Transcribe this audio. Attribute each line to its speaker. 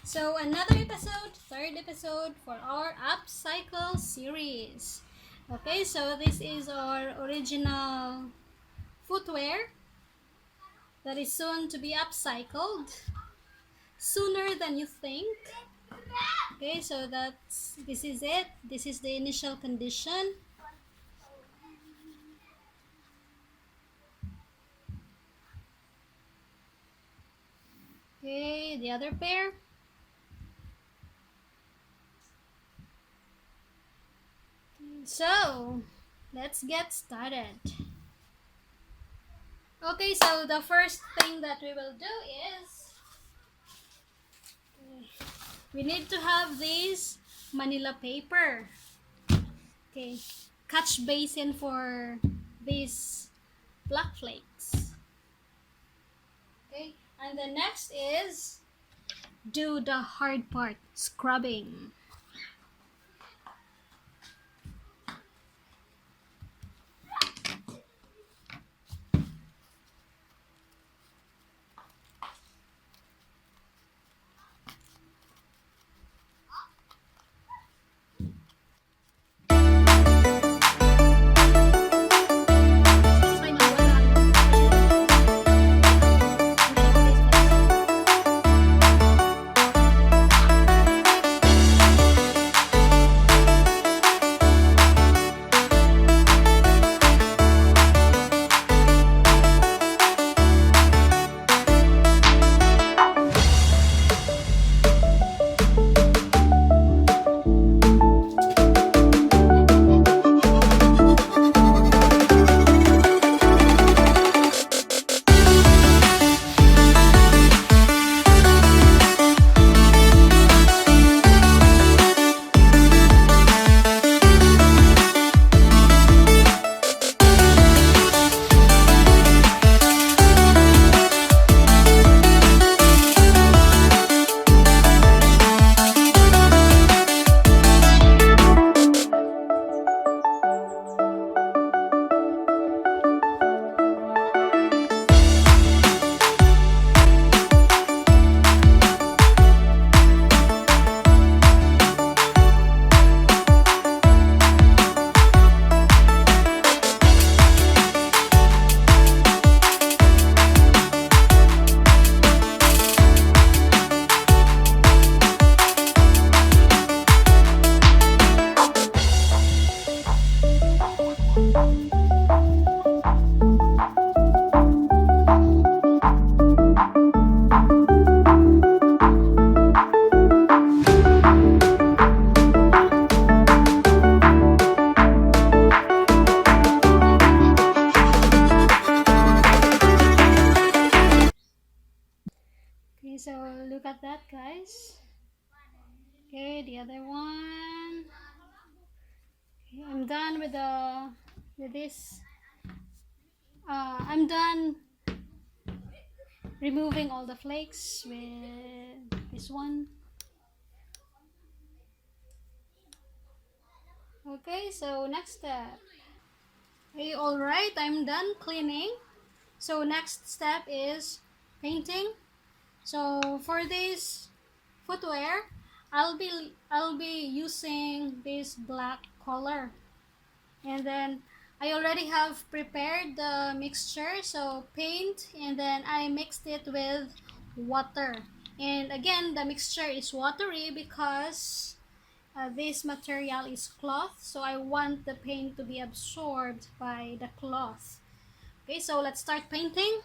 Speaker 1: So another episode, third episode for our Upcycle series. Okay, so this is our original footwear that is soon to be upcycled sooner than you think. Okay, so this is it. This is the initial condition. Okay, the other pair. So, let's get started. Okay, so the first thing that we will do is we need to have this Manila paper. Okay, catch basin for these black flakes. Okay, and the next is do the hard part, scrubbing. Okay, so look at that, guys. Okay, the other one. Okay, I'm done with this. I'm done removing all the flakes with this one. Okay, so next step. Okay, alright, I'm done cleaning. So next step is painting. So for this footwear, I'll be using this black color. And then I already have prepared the mixture, so paint, and then I mixed it with water. And again, the mixture is watery because this material is cloth, so I want the paint to be absorbed by the cloth. Okay, so let's start painting.